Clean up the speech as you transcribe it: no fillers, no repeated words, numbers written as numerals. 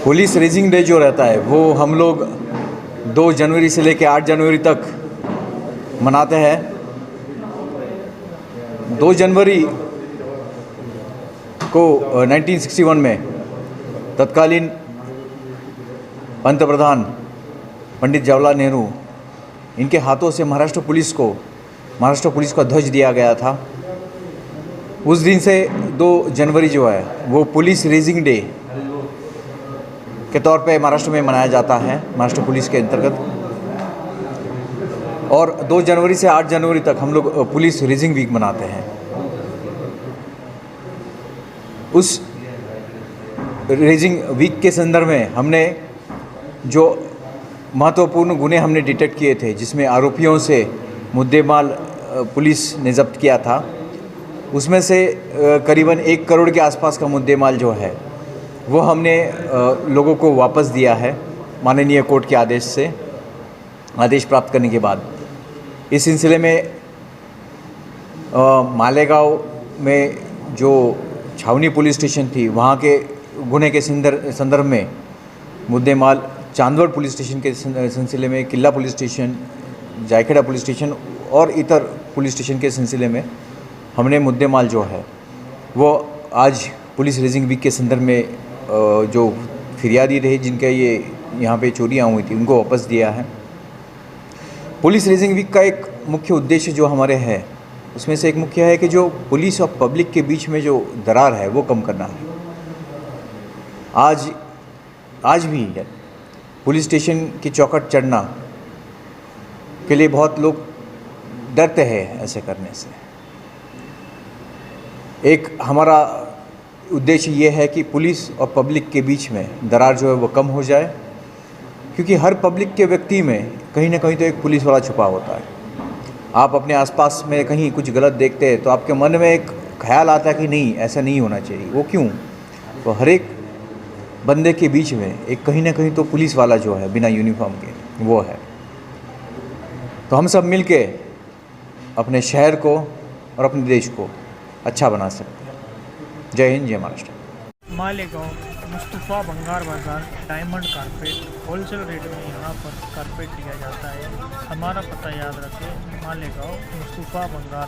Police raising day जो रहता है वो हम लोग 2 जनवरी से लेकर 8 जनवरी तक मनाते हैं। 2 जनवरी को 1961 में तत्कालीन पंतप्रधान पंडित जवाहरलाल नेहरू इनके हाथों से महाराष्ट्र पुलिस का ध्वज दिया गया था। उस दिन से 2 जनवरी जो है वो पुलिस रेजिंग डे के तौर पे महाराष्ट्र में मनाया जाता है, महाराष्ट्र पुलिस के अंतर्गत। और 2 जनवरी से 8 जनवरी तक हम लोग पुलिस रेजिंग वीक मनाते हैं। उस रेजिंग वीक के संदर्भ में हमने जो महत्वपूर्ण गुने हमने डिटेक्ट किए थे, जिसमें आरोपियों से मुद्देमाल पुलिस ने जब्त किया था, उसमें से करीबन 1 करोड़ के आसपास का मुद्देमाल जो है वो हमने लोगों को वापस दिया है माननीय कोर्ट के आदेश प्राप्त करने के बाद। इस सिलसिले में मालेगांव में जो छावनी पुलिस स्टेशन थी, वहाँ के गुने के संदर्भ में मुद्देमाल चांदवड़ पुलिस स्टेशन के सिलसिले में, किला पुलिस स्टेशन, जायखेड़ा पुलिस स्टेशन और इतर पुलिस स्टेशन के सिलसिले में हमने मुद्देमाल जो है वो आज पुलिस रेजिंग वीक के संदर्भ में जो फिरियादी रहे जिनके ये यहाँ पे चोरियाँ हुई थी उनको वापस दिया है। पुलिस रेजिंग वीक का एक मुख्य उद्देश्य जो हमारे है उसमें से एक मुख्य है कि जो पुलिस और पब्लिक के बीच में जो दरार है वो कम करना है। आज भी पुलिस स्टेशन की चौखट चढ़ना के लिए बहुत लोग डरते हैं ऐसे करने से। एक हमारा उद्देश्य ये है कि पुलिस और पब्लिक के बीच में दरार जो है वो कम हो जाए, क्योंकि हर पब्लिक के व्यक्ति में कहीं ना कहीं तो एक पुलिस वाला छुपा होता है। आप अपने आसपास में कहीं कुछ गलत देखते हैं तो आपके मन में एक ख्याल आता है कि नहीं, ऐसा नहीं होना चाहिए। वो क्यों? तो हर एक बंदे के बीच में एक कहीं ना कहीं तो पुलिस वाला जो है बिना यूनिफॉर्म के वो है। तो हम सब मिल के अपने शहर को और अपने देश को अच्छा बना सकते हैं। जय हिंद, जय महाराष्ट्र। मालेगांव मुस्तफ़ा भंगार बाज़ार डायमंड कारपेट होलसेल रेट में यहाँ पर कारपेट दिया जाता है। हमारा पता याद रखें, मालेगांव मुस्तफ़ा भंगार